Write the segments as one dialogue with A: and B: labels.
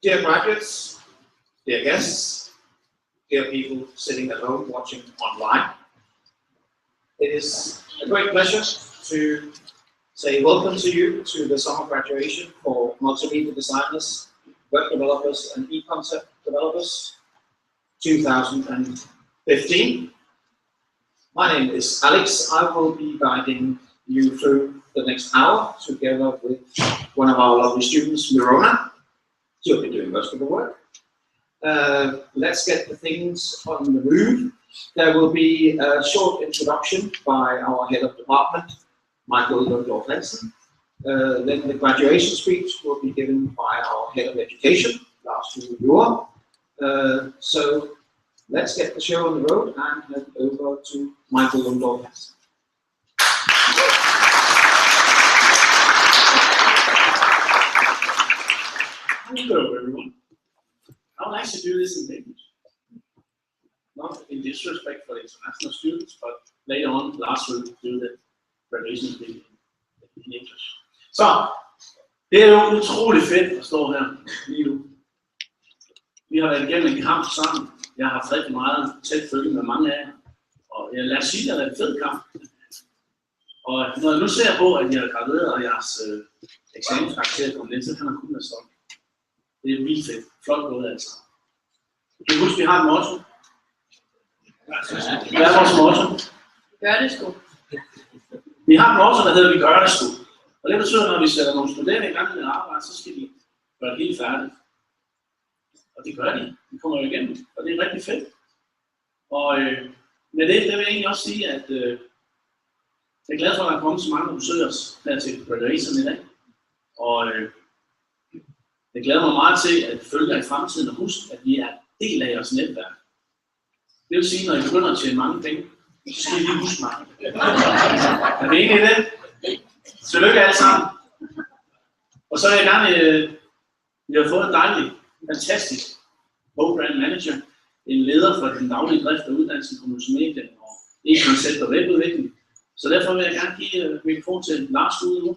A: Dear graduates, dear guests, dear people sitting at home watching online, it is a great pleasure to say welcome to you to the summer graduation for multimedia designers, web developers and e-concept developers 2015. My name is Alex. I will be guiding you through the next hour together with one of our lovely students, Mirona. She'll be doing most of the work. Let's get the things on the move. There will be a short introduction by our head of department, Michael Lundgaard Hansen. Then the graduation speech will be given by our head of education, Lars Jun. So let's get the show on the road and head over to Michael Lundgaard Hansen.
B: Hello everyone. I would like to do this in English. Not in disrespect for the international students, but later on, Lars will do the graduation speech in English. Så, det er jo utroligt fedt at stå her lige nu. Vi har været igennem en kamp sammen. Jeg har haft rigtig meget tæt følge med mange af jer. Og lad os sige, at det er en fed kamp. Og når jeg nu ser på, at I har gradueret, og jeres eksamenskarakter kommer lidt, så kan man kun være stolt. Det er vildt fedt. Flot gået altså. Kan I huske, vi har et motto? Hvad er vores motto?
C: Gør det sgu.
B: Vi har et motto, der hedder, vi gør det sgu. Og det betyder, at når vi sætter nogle studerende i gang med at arbejde, så skal de gøre det helt færdigt. Og det gør de. De kommer jo igennem, og det er rigtig fedt. Og med det vil jeg egentlig også sige, at jeg er glad for, at der er kommet så mange, der besøger os her til graduation i dag. Og jeg glæder mig meget til at følge jer i fremtiden og huske, at vi er del af jeres netværk. Det vil sige, når I begynder at tjene mange penge, så skal I lige huske mig. Er det enige i det? Tillykke alle sammen. Og så vil jeg gerne, vi har fået en dejlig, fantastisk program manager, en leder for den daglige drift og uddannelse på multimedia og e-koncept og webudvikling. Så derfor vil jeg gerne give mikrofon til Lars ude nu.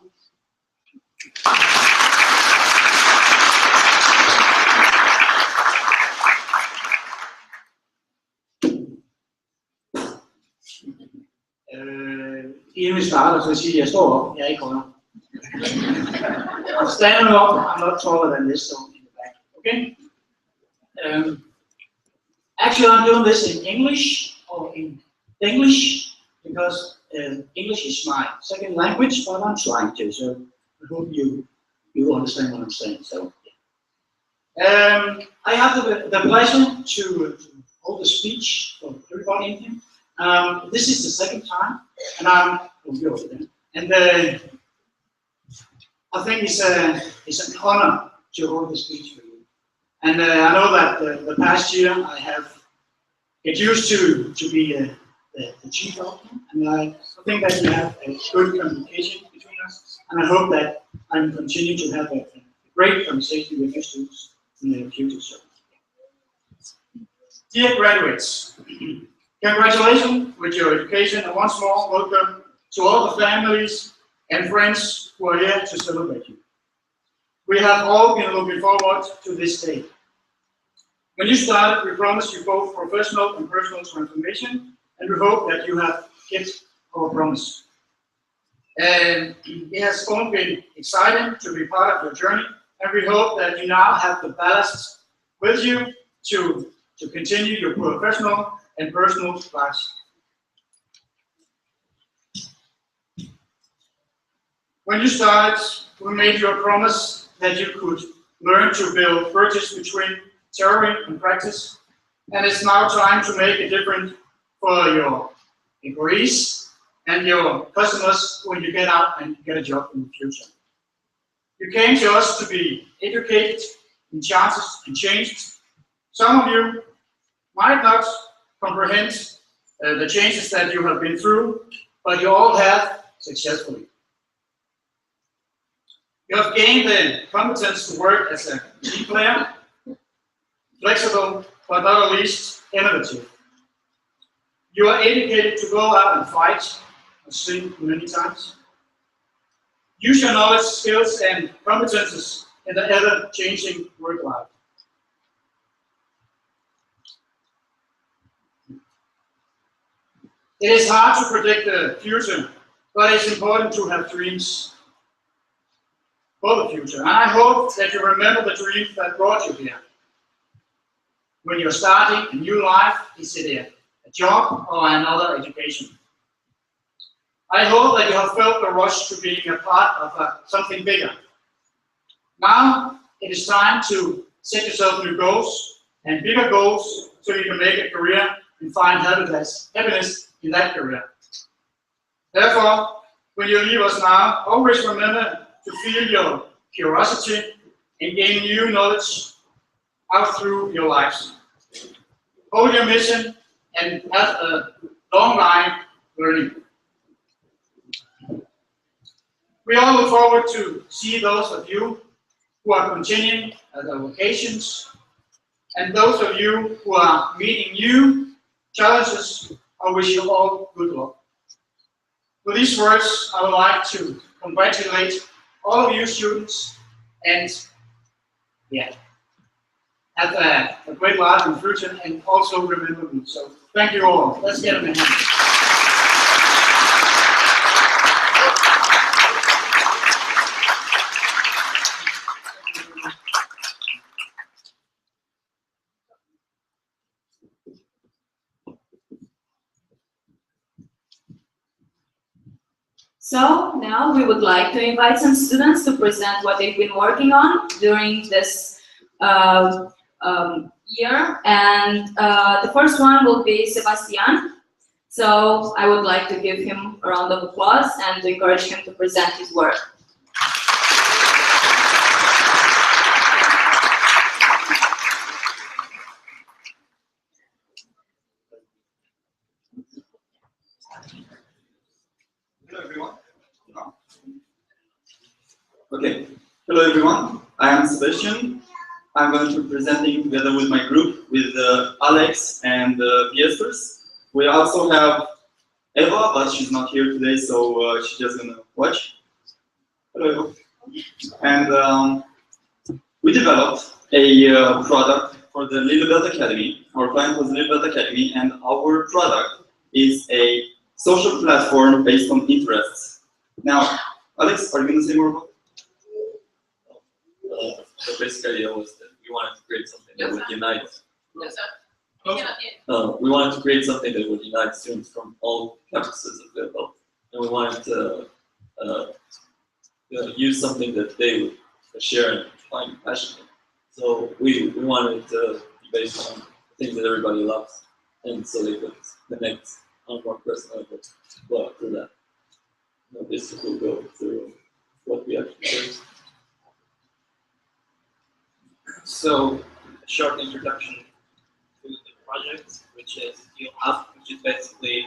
D: Inden vi starter, så siger jeg står op, jeg er ikke højere. Stand up, I'm not taller than this song in the back, okay? Actually, I'm doing this in English or in English because English is my second language, but I'm trying to, so I hope you understand what I'm saying. So, I have the pleasure to hold a speech for everybody in here. This is the second time, and I think it's an honor to hold the speech for you. And I know that the past year I have get used to be the chief doctor, and I think that we have a good communication between us, and I hope that I will continue to have a great conversation with your students in the future. So, dear graduates, congratulations with your education, and once more, welcome to all the families and friends who are here to celebrate you. We have all been looking forward to this day. When you started, we promised you both professional and personal transformation, and we hope that you have kept our promise. And it has all been exciting to be part of your journey, and we hope that you now have the ballast with you to continue your professional and personal lives. When you started, we made you a promise that you could learn to build bridges between theory and practice, and it's now time to make a difference for your employees and your customers when you get out and get a job in the future. You came to us to be educated in chances and changed. Some of you might not comprehend the changes that you have been through, but you all have successfully. You have gained the competence to work as a team player, flexible, but not least innovative. You are educated to go out and fight, I've seen many times. Use your knowledge, skills, and competences in the ever-changing work life. It is hard to predict the future, but it's important to have dreams for the future. And I hope that you remember the dreams that brought you here. When you're starting a new life, is it a job or another education? I hope that you have felt the rush to being a part of something bigger. Now it is time to set yourself new goals and bigger goals so you can make a career and find happiness in that career. Therefore, when you leave us now, always remember to feel your curiosity and gain new knowledge out through your lives. Hold your mission and have a long line learning. We all look forward to see those of you who are continuing at their vocations, and those of you who are meeting new challenges. I wish you all good luck. With these words, I would like to congratulate all of you students and have a great life in future, and also remember me. So thank you all. Let's get them in hand.
C: So now we would like to invite some students to present what they've been working on during this year. And the first one will be Sebastian. So I would like to give him a round of applause and to encourage him to present his work.
E: Hello everyone. Okay. Hello everyone. I am Sebastian. I'm going to be presenting together with my group with Alex and Piesters. We also have Eva, but she's not here today, so she's just gonna watch. Hello Eva. And we developed a product for the Lillebælt Academy. Our client was Lillebælt Academy, and our product is a social platform based on interests. Now, Alex, are you going to say more about it?
F: The basic idea was that we wanted to create something that would unite. We wanted to create something that would unite students from all campuses of Lillebælt, and we wanted to use something that they would share and find passionate. So we wanted it to be based on things that everybody loves, and so they could connect on a more personal level. Well, through that, this will go through what we actually do.
A: So, a short introduction to the
E: project, which is YouHub, which is basically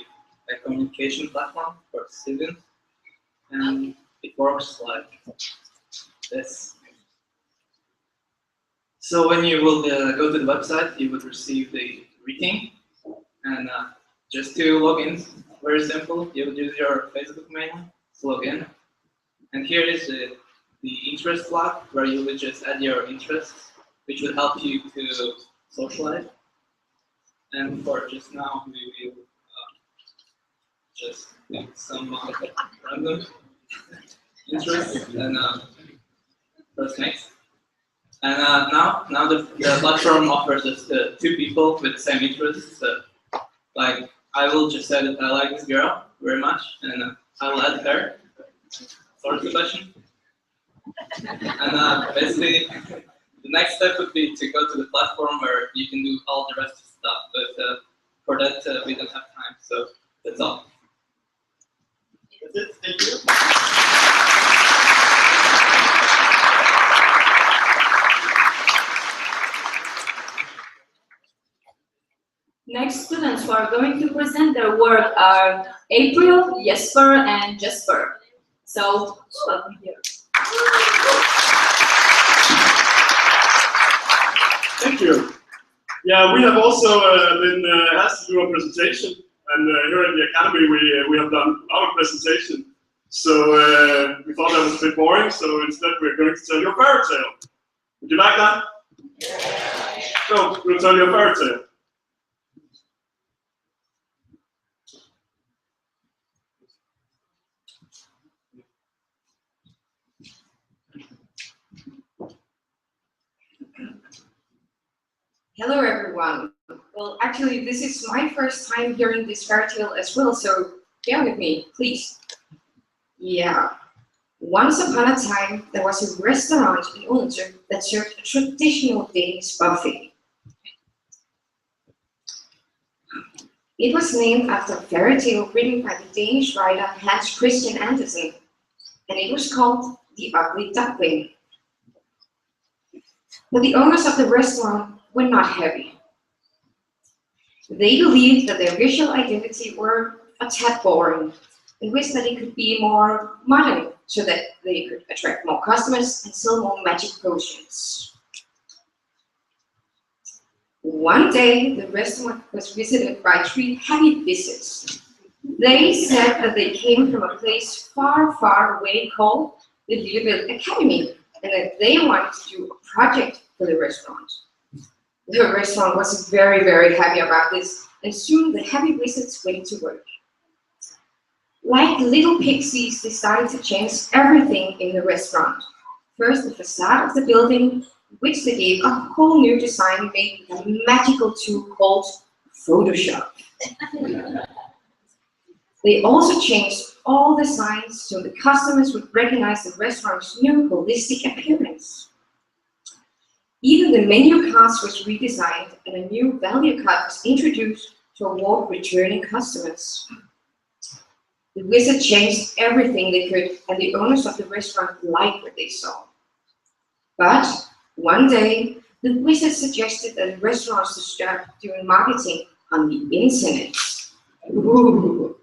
E: a communication platform for students, and it works like this. So when you will go to the website, you would receive the greeting, and just to log in, very simple. You would use your Facebook mail to log in, and here is the interest block where you would just add your interests, which would help you to socialize. And for just now, we will just pick some random interests and press next. And now the platform offers us two people with the same interests. So, like, I will just say that I like this girl very much, and I will add her. Sorry, question. And basically, the next step would be to go to the platform where you can do all the rest of the stuff. But for that, we don't have time. So that's all. That's it. Thank you.
C: Next students who are going to present their work are April, Jesper, and Jesper. So, welcome here.
G: Thank you. Yeah, we have also been asked to do a presentation, and here at the Academy we have done a lot of presentation. So we thought that was a bit boring, so instead we're going to tell you a fairy tale. Would you like that? Yeah. So, we'll tell you a fairy tale.
H: Hello everyone. Well, actually this is my first time hearing this fairy tale as well, so bear with me, please. Yeah. Once upon a time, there was a restaurant in Odense that served a traditional Danish buffet. It was named after a fairy tale written by the Danish writer Hans Christian Andersen, and it was called The Ugly Duckling. But the owners of the restaurant were not happy. They believed that their visual identity were a tad boring and wished that it could be more modern so that they could attract more customers and sell more magic potions. One day, the restaurant was visited by 3 happy visitors. They said that they came from a place far, far away called the Lillebælt Academy, and that they wanted to do a project for the restaurant. The restaurant was very, very happy about this, and soon the happy visitors went to work. Like little pixies, they started to change everything in the restaurant. First, the facade of the building, which they gave a whole new design made with a magical tool called Photoshop. They also changed all the signs so the customers would recognize the restaurant's new holistic appearance. Even the menu cards was redesigned and a new value card was introduced to award returning customers. The wizard changed everything they could, and the owners of the restaurant liked what they saw. But one day, the wizard suggested that the restaurants should start doing marketing on the internet. Ooh.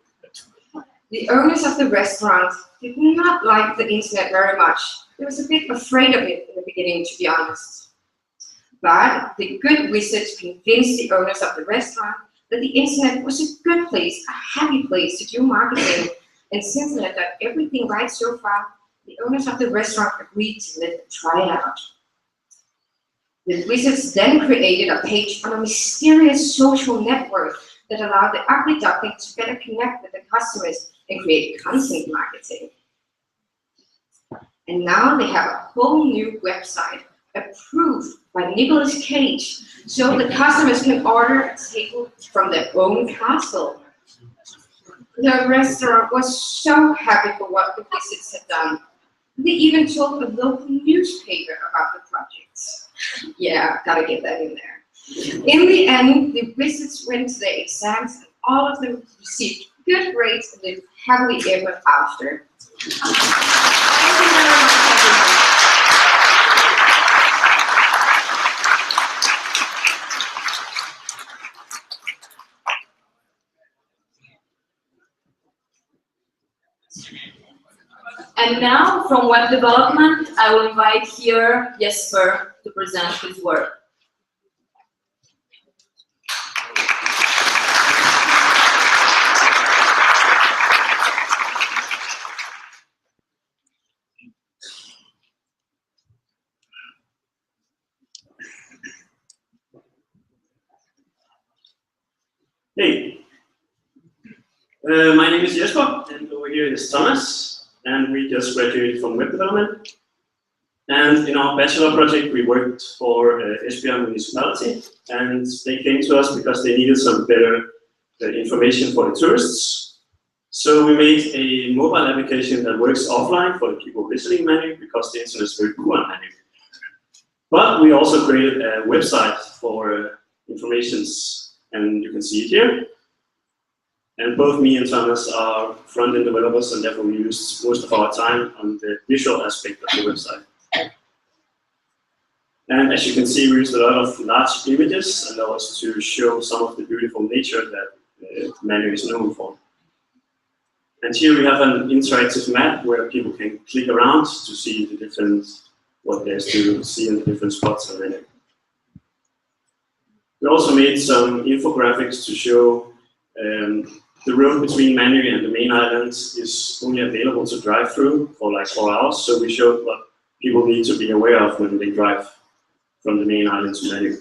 H: The owners of the restaurant did not like the internet very much. They was a bit afraid of it in the beginning, to be honest. But the good wizards convinced the owners of the restaurant that the internet was a good place, a happy place to do marketing. And since they had done everything right so far, the owners of the restaurant agreed to let them try it out. The wizards then created a page on a mysterious social network that allowed the ugly duckling to better connect with the customers and create content marketing. And now they have a whole new website approved by Nicolas Cage, so the customers can order a table from their own castle. The restaurant was so happy for what the wizards had done. They even told a local newspaper about the projects. Yeah, gotta get that in there. In the end, the wizards went to their exams and all of them received good grades and lived happily ever after. Thank you very much, everyone.
C: And now, from web development, I will invite here Jesper to present his work.
I: Hey, my name is Jesper, and over here is Thomas, and we just graduated from web development. And in our bachelor project, we worked for Esbjerg municipality, and they came to us because they needed some better information for the tourists. So we made a mobile application that works offline for the people visiting Manu because the internet is very poor in Manu. But we also created a website for informations. And you can see it here. And both me and Thomas are front-end developers, and therefore we use most of our time on the visual aspect of the website. And as you can see, we used a lot of large images, and that was to show some of the beautiful nature that Manu is known for. And here we have an interactive map where people can click around to see the different, what there's to see in the different spots of Manu. We also made some infographics to show the road between Manu and the main island is only available to drive through for like 4 hours. So we showed what people need to be aware of when they drive from the main island to Manu.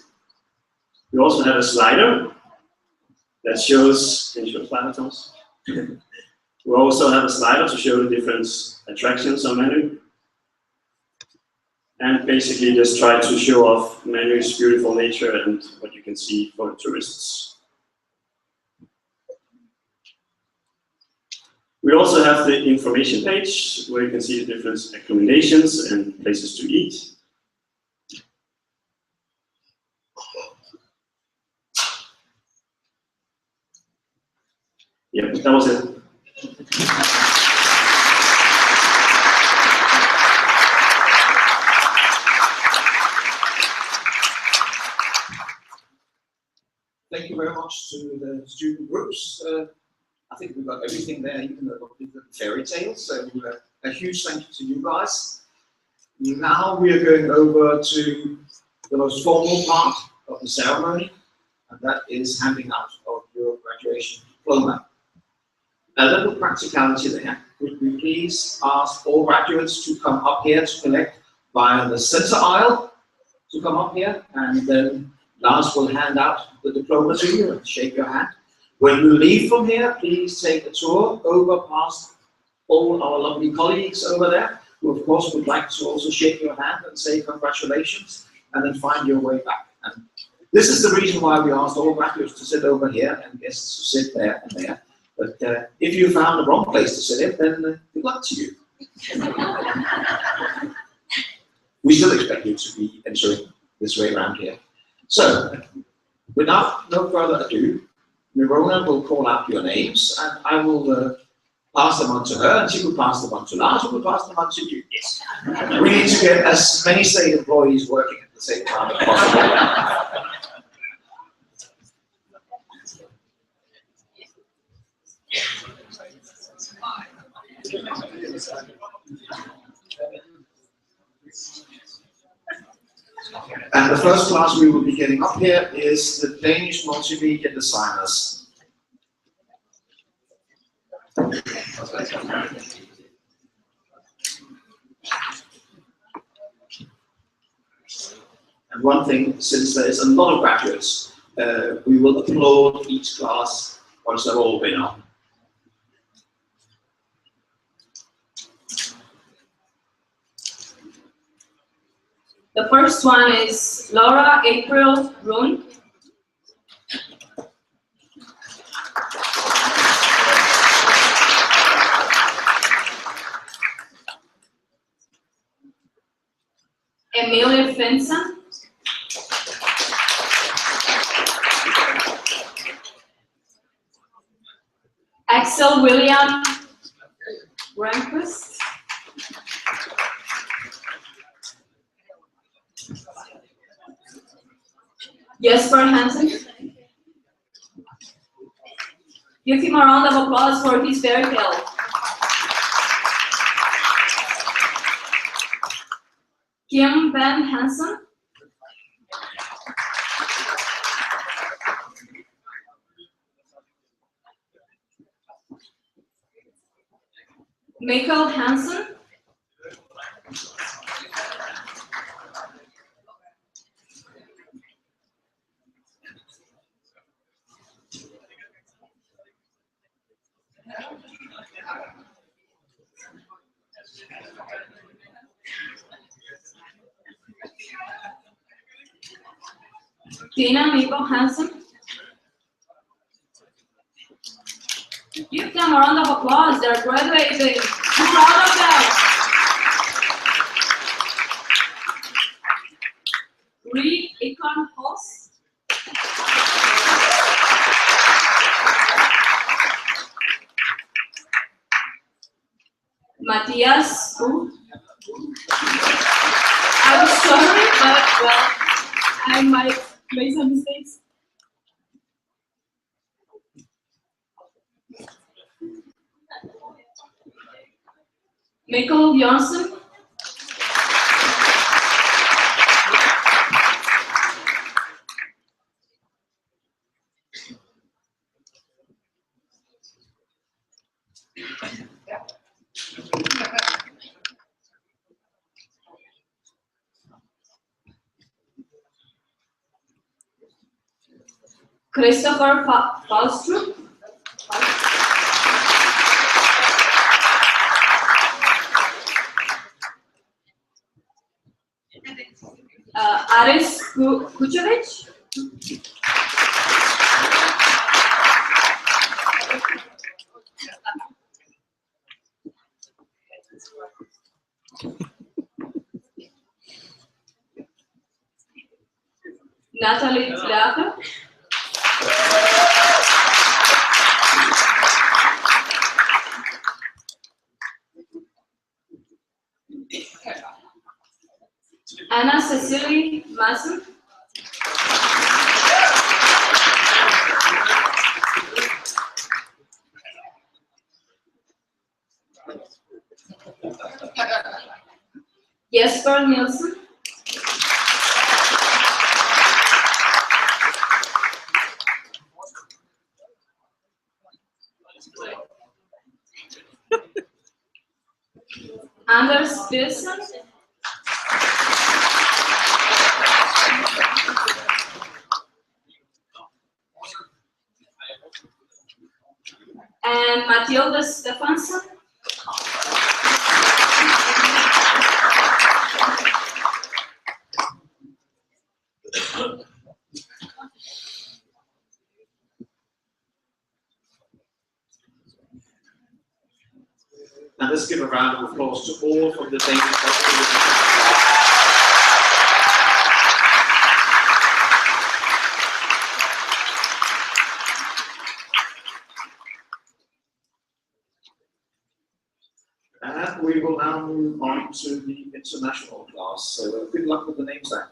I: We also have a slider that shows, can you show the slider, Thomas? We also have a slider to show the different attractions on Manu. And basically just try to show off Manu's beautiful nature and what you can see for the tourists. We also have the information page where you can see the different accommodations and places to eat. Yeah, that was it.
A: Thank you very much to the student groups. I think we've got everything there, even the fairy tales. So a huge thank you to you guys. Now we are going over to the most formal part of the ceremony, and that is handing out of your graduation diploma. A little practicality there. Could we please ask all graduates to come up here to collect via the center aisle, to come up here, and then Lars will hand out the diploma to you and shake your hand. When you leave from here, please take a tour over past all our lovely colleagues over there, who of course would like to also shake your hand and say congratulations, and then find your way back. And this is the reason why we asked all graduates to sit over here and guests to sit there and there. But if you found the wrong place to sit in, then good luck to you. We still expect you to be entering this way around here. So, without no further ado, Mirona will call out your names, and I will pass them on to her, and she will pass them on to Lars, who will pass them on to you. Yes. We need to get as many state employees working at the same time as possible. And the first class we will be getting up here is the Danish multimedia designers. And one thing, since there is a lot of graduates, we will applaud each class once they've all been up.
C: The first one is Laura April Rune. Emilia Finson. Axel William Rehnquist. Jesper Hansen. Give him a round of applause for his fairy tale. Kim Van Hansen. Michael Hansen. Dina Michael Hansen. Give them a round of applause. They're graduating. I'm proud of them. Reed Icon Host. Matthias. I'm sorry, but well, I might make some mistakes. Michael Johnson. Christopher Falstrup. Aris Kucevic. Natalie Tlaker. Anna Cecilie Massen. Jesper Nielsen. Anders Pearson. And Matilda Stefansson.
A: And let's give a round of applause to all from the Danish hospital. And we will now move on to the international class. So good luck with the names there.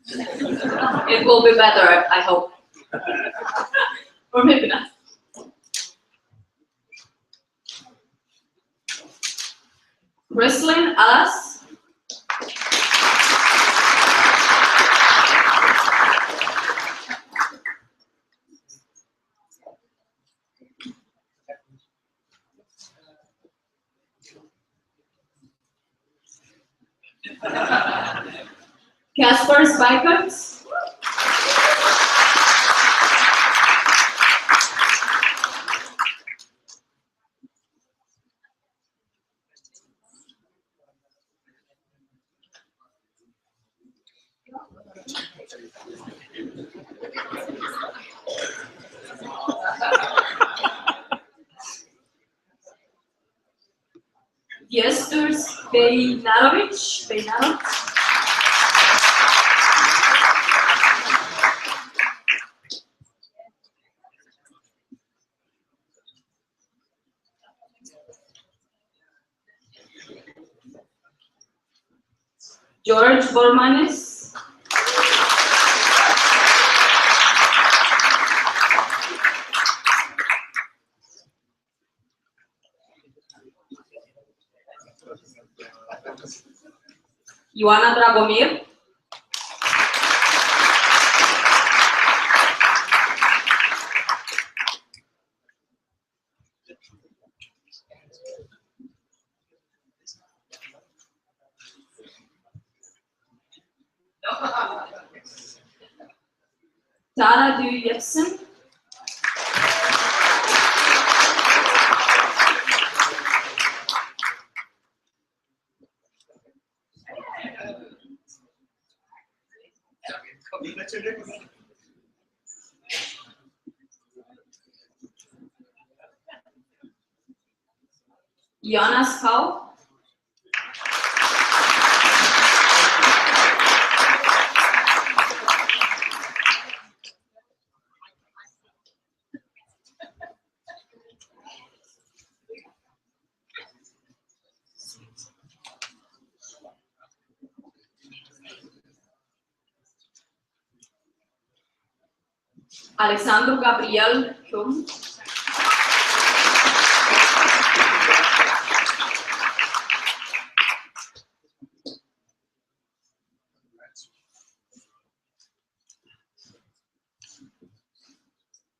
C: It will be better, I hope. Or maybe not. Chrislyn Alas. Casper Spikers. Jesters Bejnarovic. George Bormanis. Ioana Dragomir, Tara Du Jepsen, Jonas Kau, Alexandru Gabriel Chum,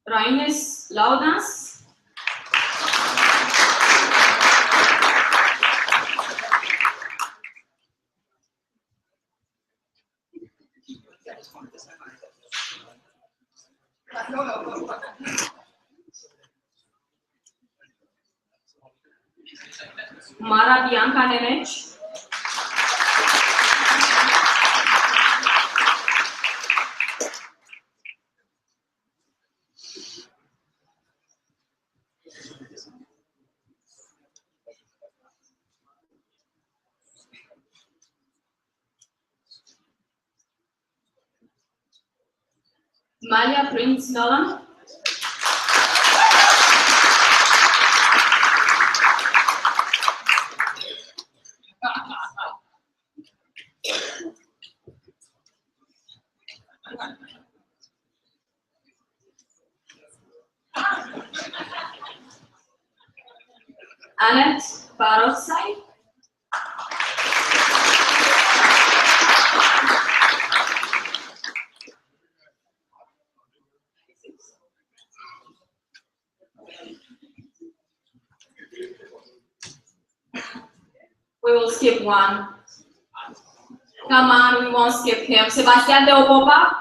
C: Raines Laudas, Mara Bianca Neneci, Malia Prince Nolan, Annette Barossai, we will skip one. Come on, we won't skip him. Sebastian Deopopa,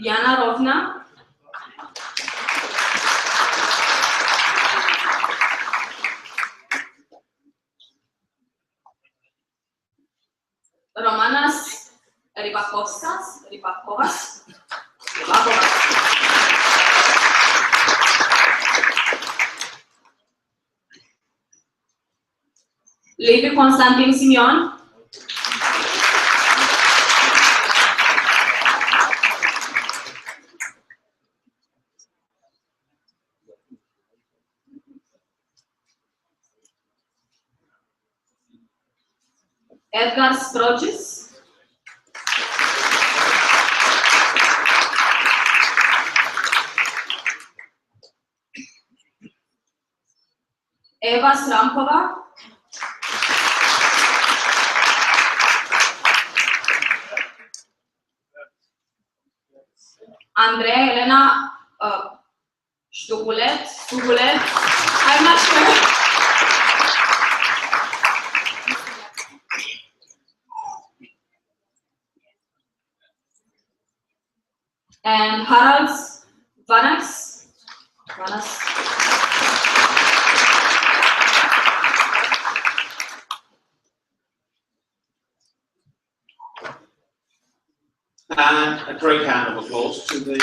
C: Yana Rovna, Romanas Rybakovas, Levi Constantin Simeon, Edgar Sproges, Eva Sramkova, Andrea Elena Stugulet, I'm not sure. And Harald Vanas.
A: And a great hand of applause to the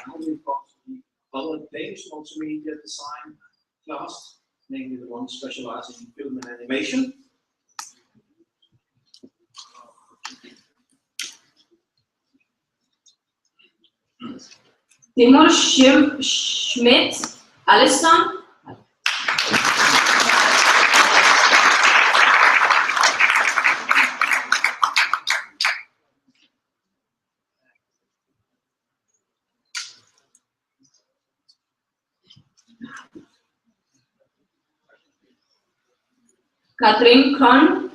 A: Now we've got the other Danish multimedia design class, namely the one specializing in film and animation.
C: Timur Schmidt, Alisson. Katrin Kron.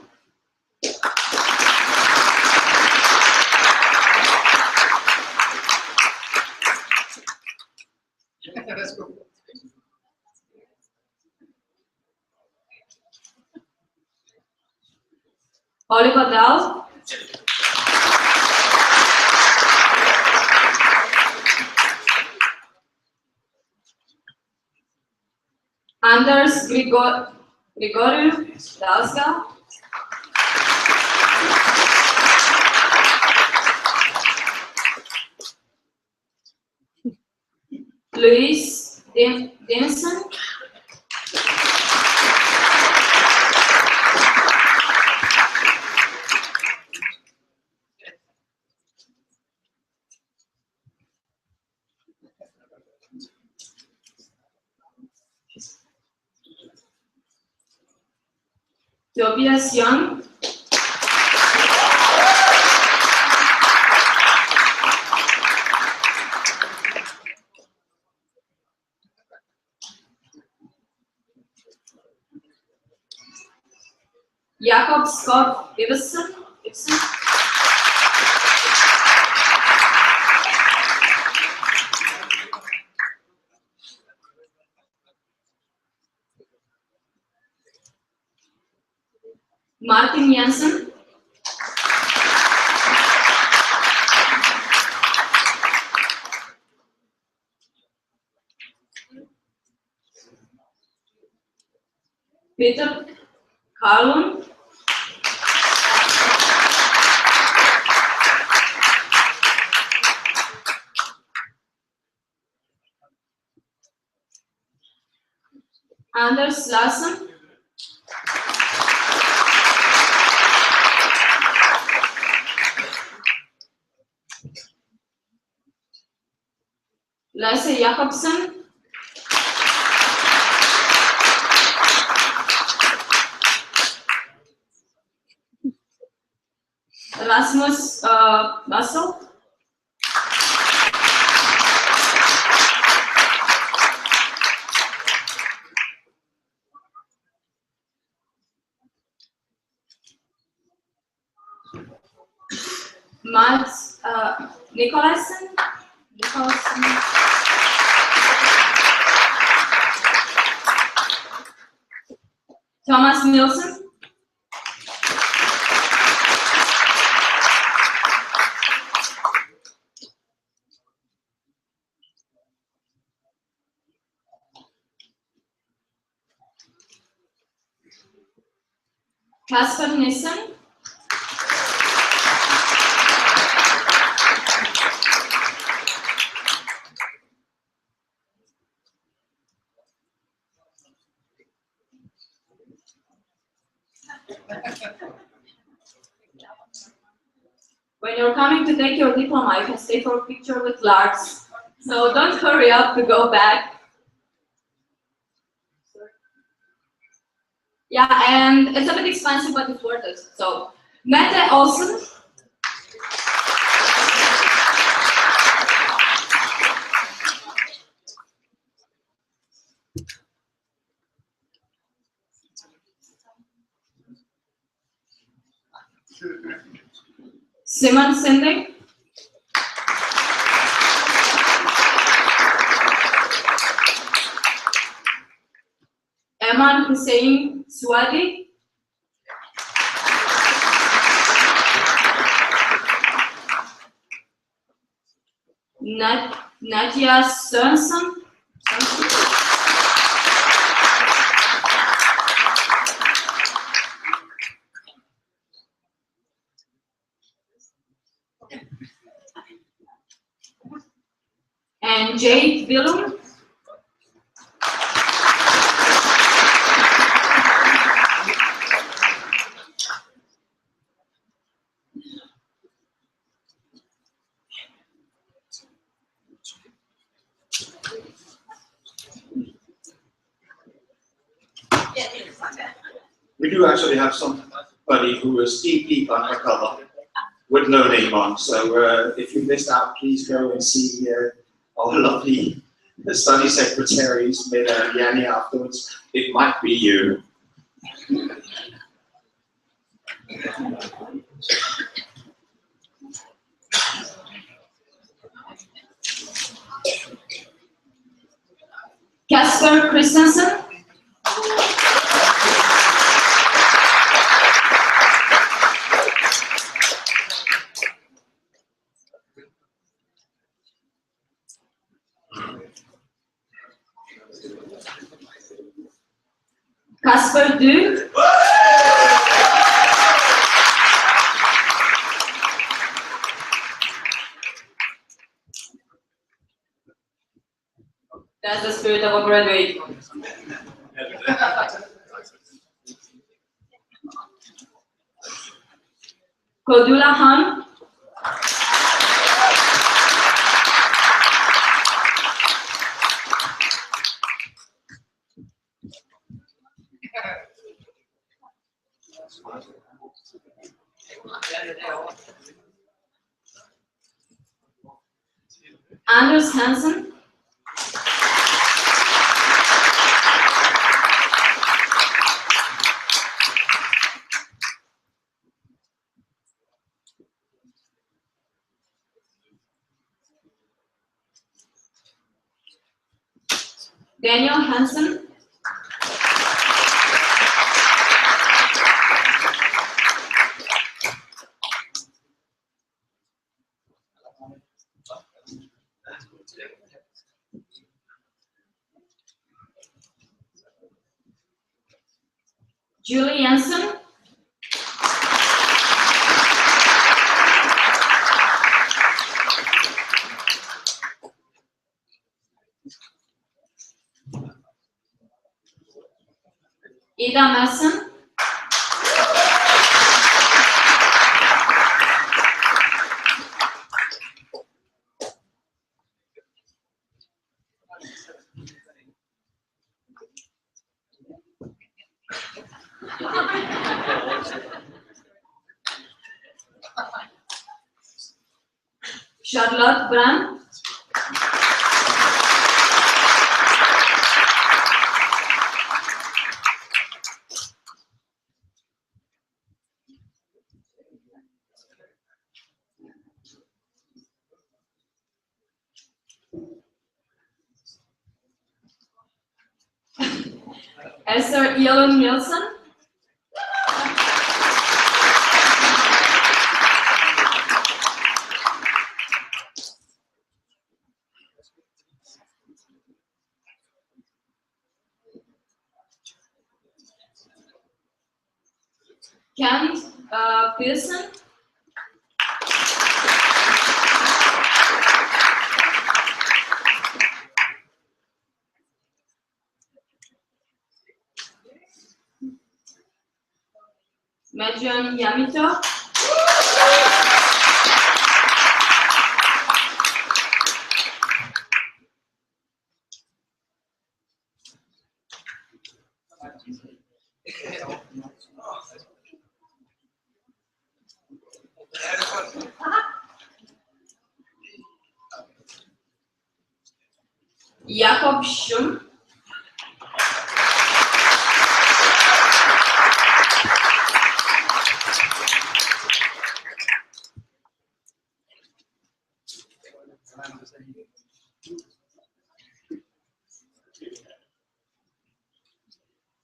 C: Oliver Dahl. Anders Grigoriou Dalsgaard. Louise Denison. Tobias Young. Jacob Scott Iverson. Martin Jensen. Peter Carlon. Anders Larsson. Lasse Jakobsen. Rasmus Bassel. Mats Nicolaisen. Thomas Nielsen. Kasper Nissen. When you're coming to take your diploma, you can stay for a picture with Lars. So don't hurry up to go back. Yeah, and it's a bit expensive, but it's worth it. So, Mette Olsen. Simon Sinding. Eman Hussein Swadi. Nadia Sørensen. And Jade Willum.
A: We do actually have somebody who is deep undercover with no name on. So if you missed out, please go and see our lovely study secretaries, Meda and Yanni, afterwards. It might be you.
C: Kasper Christensen. Kasper Du. That's the spirit of a graduate. Kodula Han. Anders Hansen. Daniel Hansen. Julie Jensen. Ida Messen. Charlotte Brand. Esther Elon Nielsen. Kent Pearson. Medjan Yamito. Jakob Schum.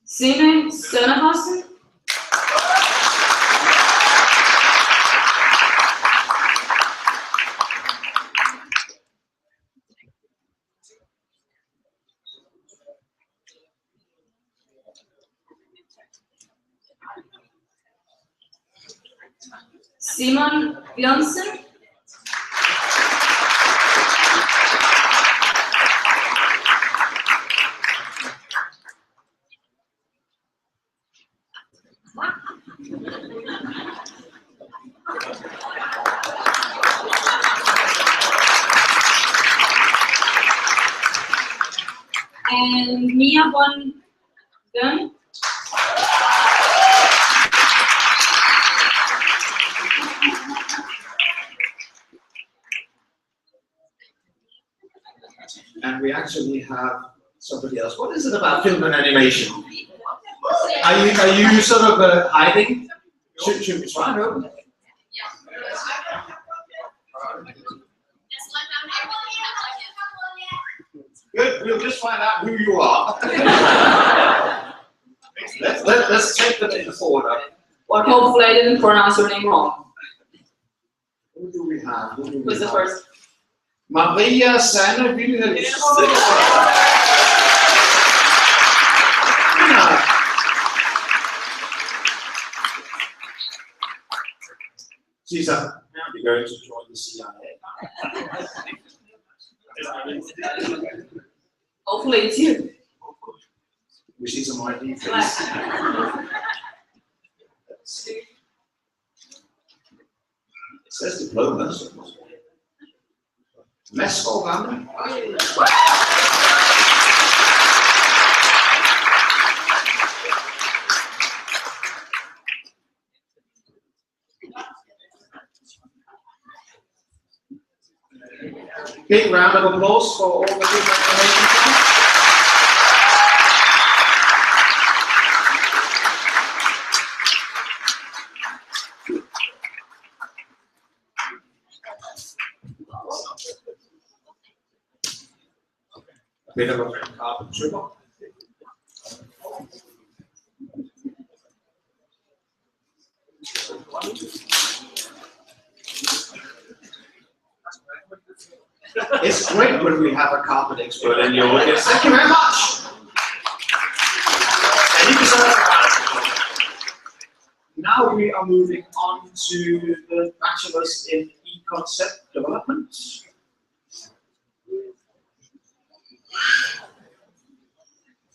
C: Sine Sønderhausen. Simon Bjørnsen. And Mia von Dön.
A: actually have somebody else. What is it about film and animation? Are you sort of hiding? Should we try and open it? Good, we'll just find out who you are. let's take them in order.
C: Hopefully I didn't pronounce your name wrong.
A: Who do we have?
C: Who's the first?
A: Maria Sanne Wilhelms. Caesar, you're going to join the CIA.
C: Hopefully it's you.
A: We see some ID, please. It says diploma. Messkolan. Big round of applause for all the good information. A bit of a carbon sugar. It's great when we have a carpet expert in the audience. Thank you very much. And you deserve a round of applause. Now we are moving on to the bachelor's in e-concept development.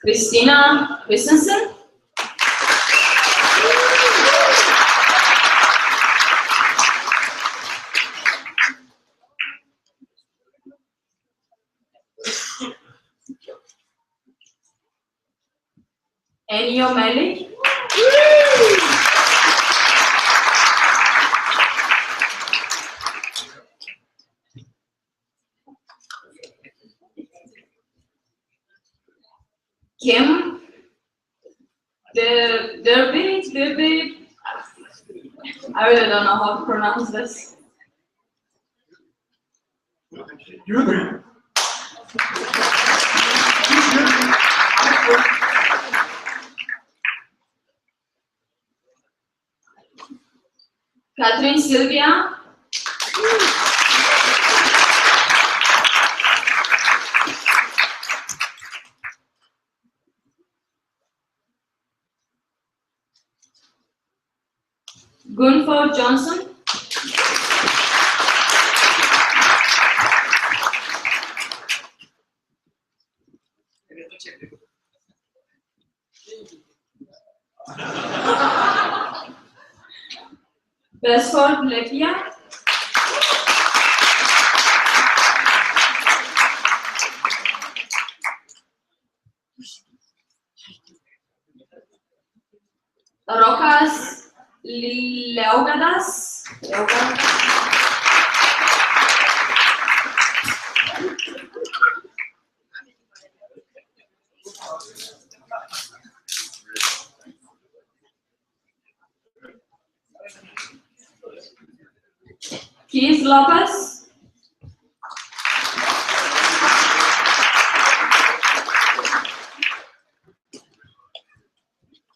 C: Christina Christensen. Ennio Melli. Kim Derby. I really don't know how to pronounce this.
A: You agree?
C: Catherine Sylvia. Gunfo Johnson. Besford Lepia. Rokas Leogadas. Keith Lopez.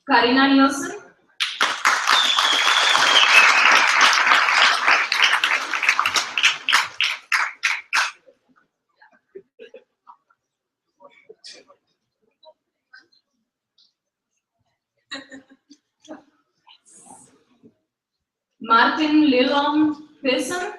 C: Karina Nielsen. Martin Lillon Pearson.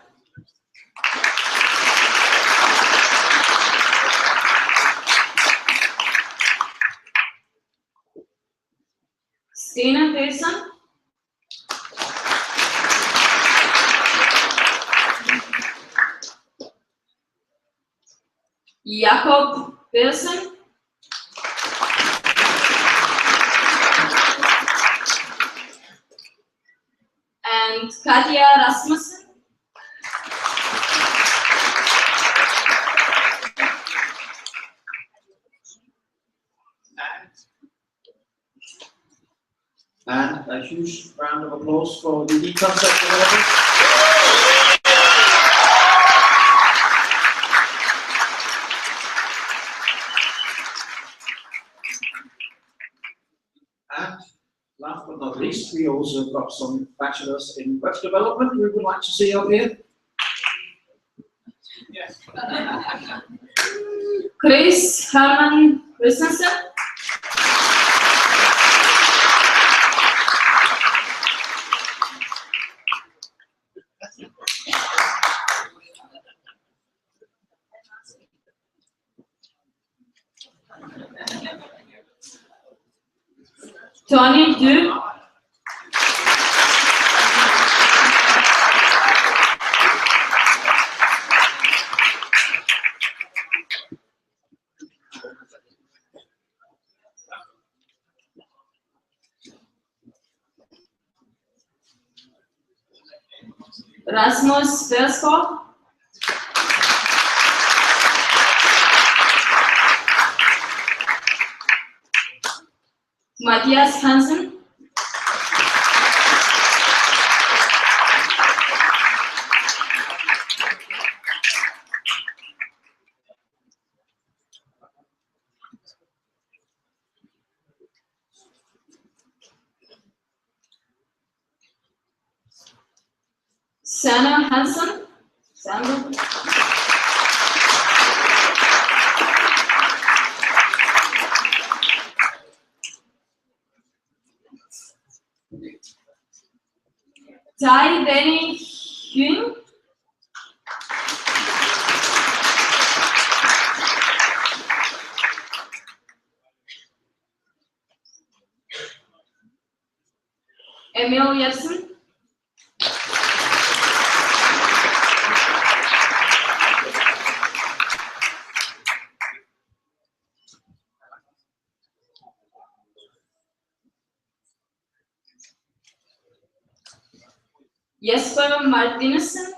C: Stina Pearson. Jakob Pearson. And Katja Rasmussen.
A: And a huge round of applause for the e-concept developers. And last but not least, we also got some bachelors in web development we would like to see up here.
C: Yes. Chris Herman Christensen. Tony Du. Rasmus Verskov. Matthias Hansen. Sanna Hansen. Sandra. Tai Benny Hyun. Emil Jepsen. Jesper Martinussen.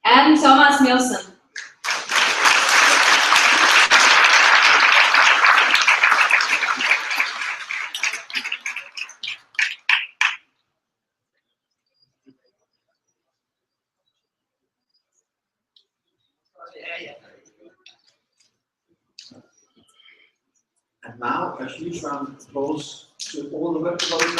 C: And Thomas Nielsen.
A: And now a huge round of applause to all the web development.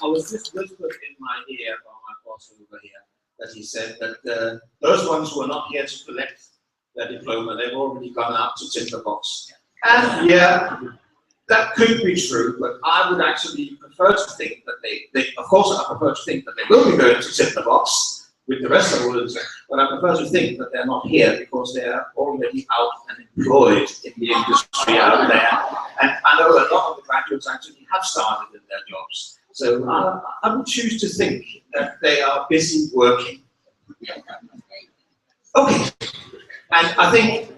A: I was just whispered in my ear by my boss over here that he said that those ones who are not here to collect their diploma, they've already gone out to tick the box. And yeah, that could be true, but I would actually prefer to think that of course I prefer to think that they will be going to tick the box with the rest of Odense, but I prefer to think that they're not here because they are already out and employed in the industry out there. And I know a lot of the graduates actually have started in their jobs. So I would choose to think that they are busy working. Okay, and I think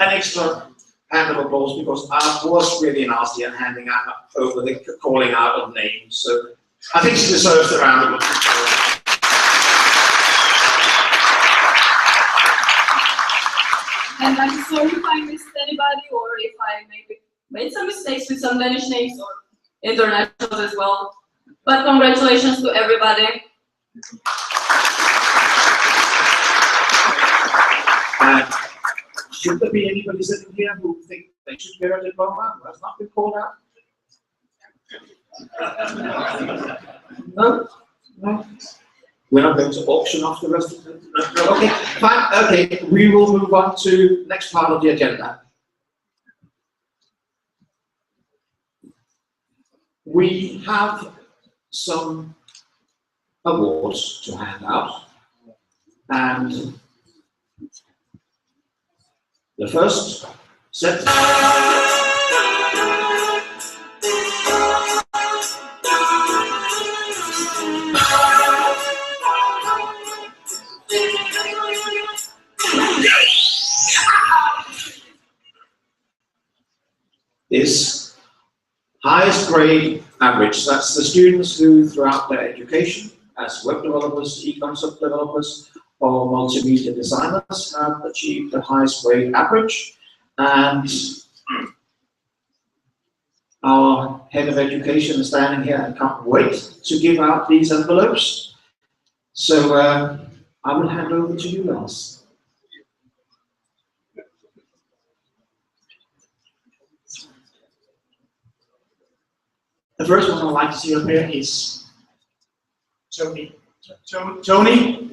A: an extra hand of applause because I was really nasty and handing out over the calling out of names. So I think she deserves a round of applause.
C: And I'm sorry if I missed anybody or if I maybe made some mistakes with some Danish names or internationals as well. But congratulations to everybody.
A: And should there be anybody sitting here who think they should get a diploma who has not been called out? No? No? We're not going to auction off the rest of them? No? Okay, fine. Okay, we will move on to the next part of the agenda. We have some awards to hand out, and the first set Highest grade average, that's the students who throughout their education as web developers, e-concept developers, or multimedia designers have achieved the highest grade average. And our head of education is standing here and can't wait to give out these envelopes. So I will hand over to you, Lars.
D: The first one I'd like to see up here is Tony. Tony.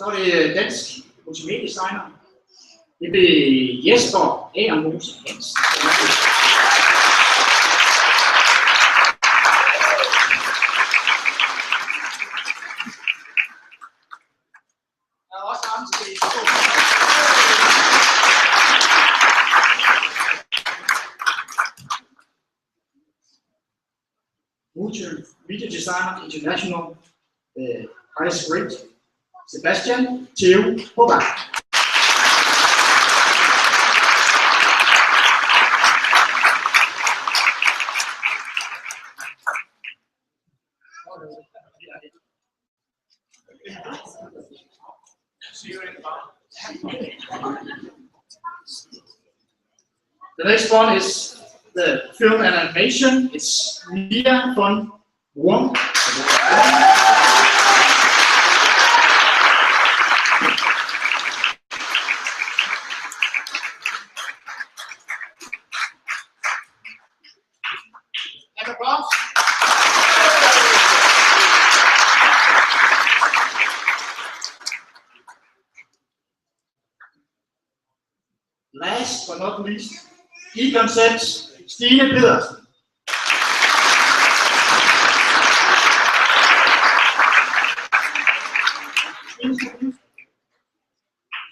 D: Så er det dansk multimediedesigner. Det er Jesper A. Mose Hansen. Der er også andre til Multimedia Designer International, highest grade. Sebastian Theo Hoback. The next one is the film and animation. It's Mia von Wong. Last but not least, e-concepts, Stine Pedersen.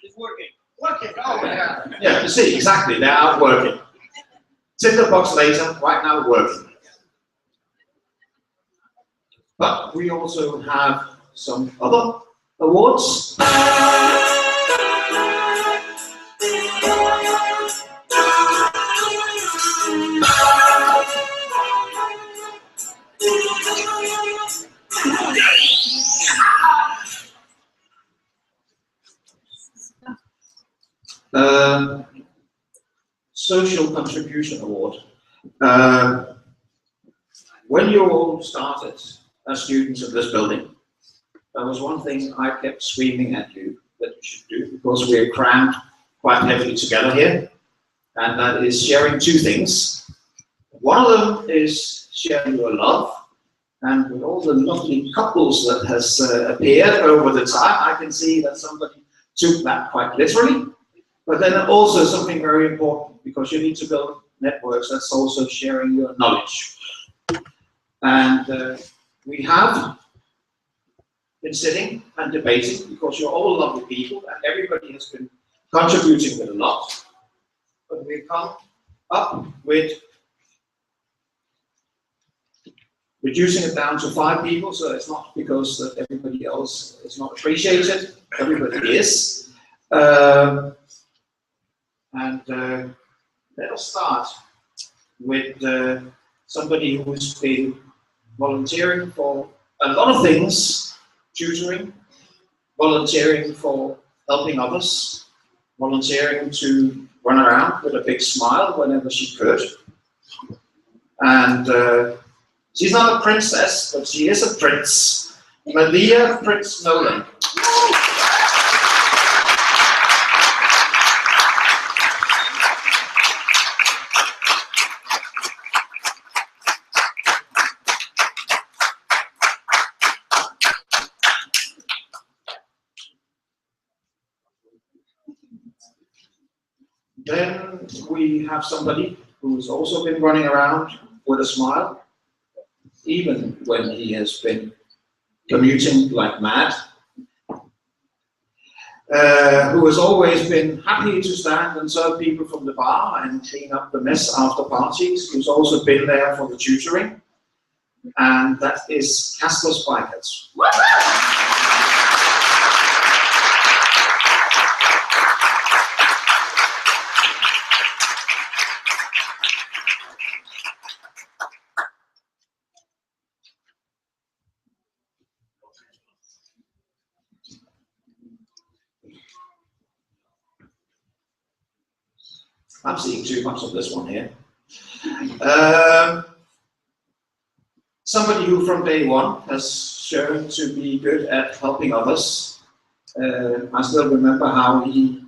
D: It's working. Working. Oh yeah.
A: Yeah, you see, exactly, they are working. Tick the box later, right now working. But we also have some other awards. Social Contribution Award. When you all started as students of this building, there was one thing I kept screaming at you that you should do, because we're crammed quite heavily together here, and that is sharing two things. One of them is sharing your love, and with all the lovely couples that has appeared over the time, I can see that somebody took that quite literally. But then also something very important, because you need to build networks, that's also sharing your knowledge. And we have been sitting and debating, because you're all lovely people and everybody has been contributing with a lot. But we've come up with reducing it down to 5 people, so it's not because that everybody else is not appreciated, everybody is. Let us start with somebody who's been volunteering for a lot of things, tutoring, volunteering for helping others, volunteering to run around with a big smile whenever she could. And she's not a princess, but she is a prince. Malia Prince Nolan. Then we have somebody who's also been running around with a smile, even when he has been commuting like mad. Who has always been happy to stand and serve people from the bar and clean up the mess after parties. Who's also been there for the tutoring. And that is Casper Spikert. I'm seeing too much of this one here. Somebody who from day one has shown to be good at helping others. I still remember how he,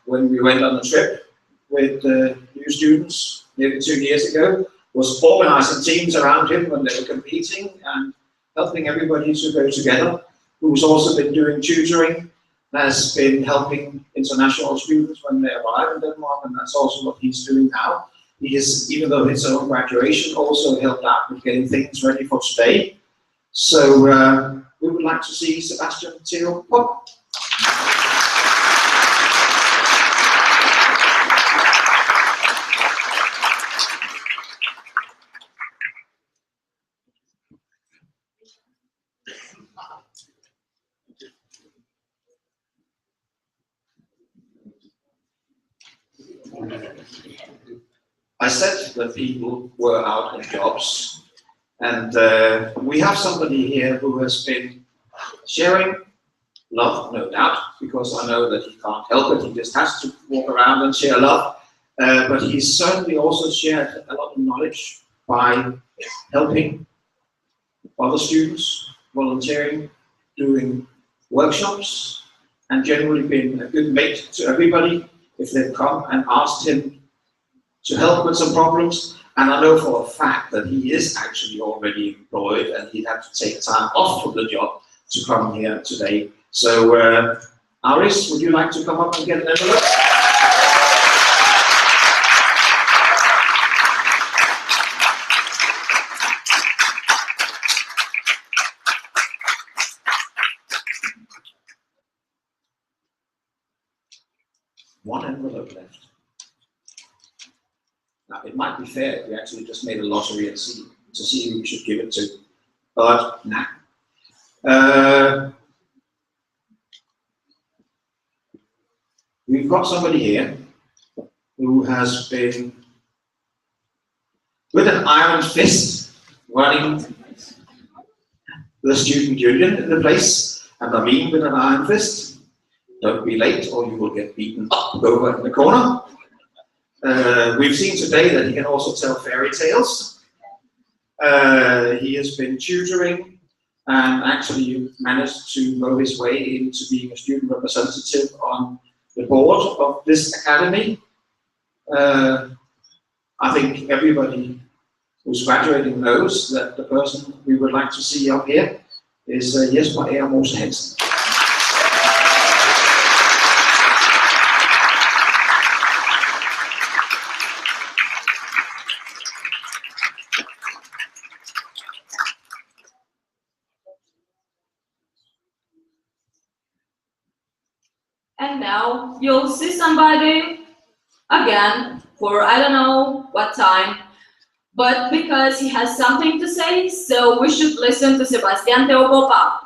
A: when we went on a trip with new students nearly 2 years ago, was organizing teams around him when they were competing and helping everybody to go together. Who's also been doing tutoring, has been helping international students when they arrive in Denmark, and that's also what he's doing now. He has, even though his own graduation, also helped out with getting things ready for today. So we would like to see Sebastian Theo Pop. I said that people were out in jobs, and we have somebody here who has been sharing love, no doubt, because I know that he can't help it, he just has to walk around and share love, but he's certainly also shared a lot of knowledge by helping other students, volunteering, doing workshops, and generally been a good mate to everybody if they've come and asked him to help with some problems. And I know for a fact that he is actually already employed and he'd have to take time off from the job to come here today. So, Aris, would you like to come up and get an envelope? One envelope left. Now, it might be fair if we actually just made a lottery and see who we should give it to, but nah. We've got somebody here who has been with an iron fist running the student union in the place, and I mean with an iron fist. Don't be late or you will get beaten up over in the corner. We've seen today that he can also tell fairy tales. He has been tutoring and actually managed to know his way into being a student representative on the board of this academy. I think everybody who's graduating knows that the person we would like to see up here is Jesper A. Mose Hansen.
C: And now you'll see somebody again for I don't know what time, but because he has something to say, so we should listen to Sebastian Teopopa.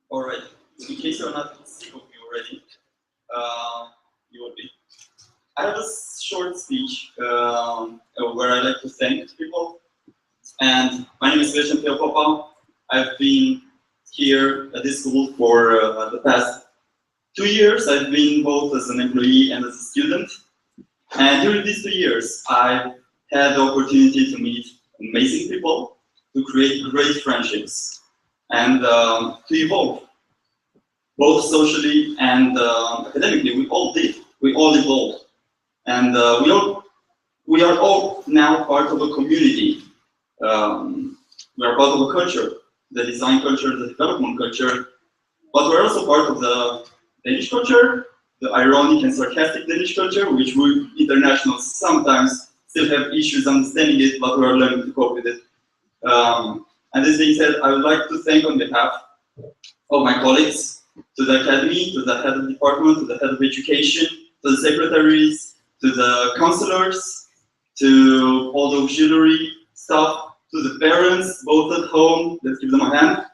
E: All right. In case you're not sick of me already, you will be. I have a short speech where I like to thank people. And my name is Sebastian Teopopa. I've been here at this school for the past 2 years. I've been both as an employee and as a student. And during these 2 years, I've had the opportunity to meet amazing people, to create great friendships, and to evolve, both socially and academically. We all did. We all evolved. And we are all now part of a community. We are part of a culture, the design culture, the development culture, but we're also part of the Danish culture, the ironic and sarcastic Danish culture, which we internationals sometimes still have issues understanding it, but we are learning to cope with it. And this being said, I would like to thank on behalf of my colleagues, to the academy, to the head of department, to the head of education, to the secretaries, to the counselors, to all the auxiliary staff, to the parents, both at home. Let's give them a hand.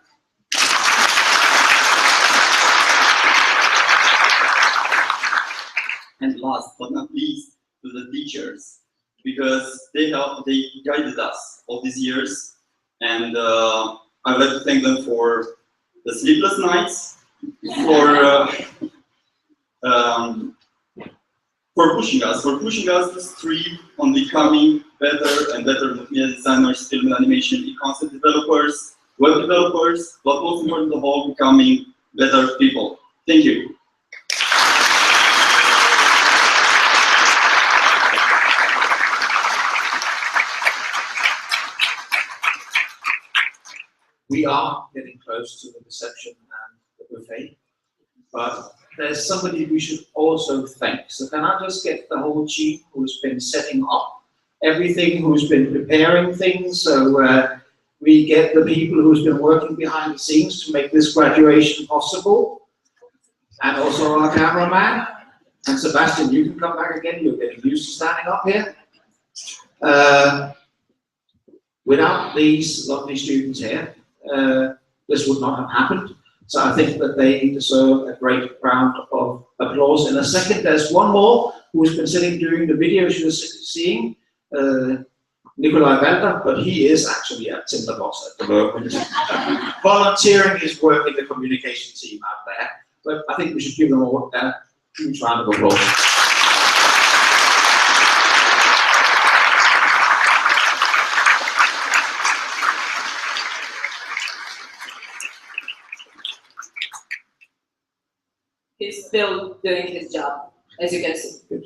E: And last but not least, to the teachers, because they guided us all these years, and I'd like to thank them for the sleepless nights, for pushing us to strive on becoming better and better media designers, film and animation, e-concept developers, web developers, but most important of all, becoming better people. Thank you.
A: We are getting close to the reception and the buffet, but there's somebody we should also thank. So can I just get the whole team who's been setting up everything, who's been preparing things, so we get the people who's been working behind the scenes to make this graduation possible, and also our cameraman. And Sebastian, you can come back again, you're getting used to standing up here. Without these lovely students here, this would not have happened. So I think that they deserve a great round of applause. In a second, there's one more who's been sitting during the videos you're seeing, Nikolai Valder, but he is actually at Tinderbox at the moment, volunteering his work in the communication team out there. But I think we should give them all a huge round of applause.
C: He's still doing his job, as you can see.
A: Good.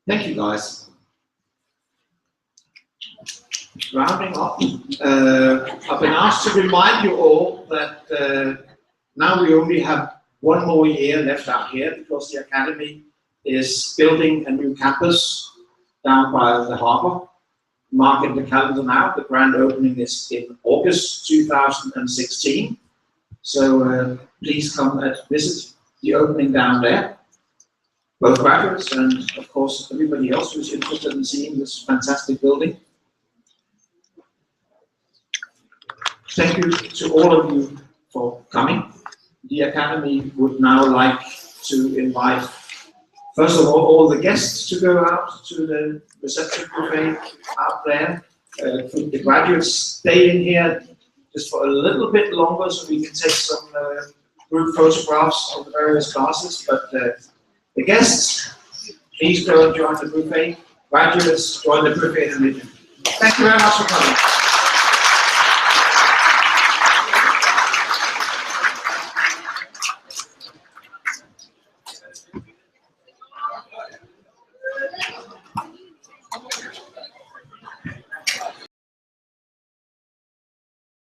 A: Thank you, guys. Rounding up, I've been asked to remind you all that now we only have one more year left out here because the Academy is building a new campus down by the harbour. Mark in the calendar now, the grand opening is in August 2016. So please come and visit the opening down there. Both graduates and of course everybody else who's interested in seeing this fantastic building. Thank you to all of you for coming. The Academy would now like to invite, first of all the guests to go out to the reception buffet out there. The graduates stay in here just for a little bit longer so we can take some group photographs of the various classes. But the guests, please go and join the buffet. Graduates, join the buffet in a minute. Thank you very much for coming.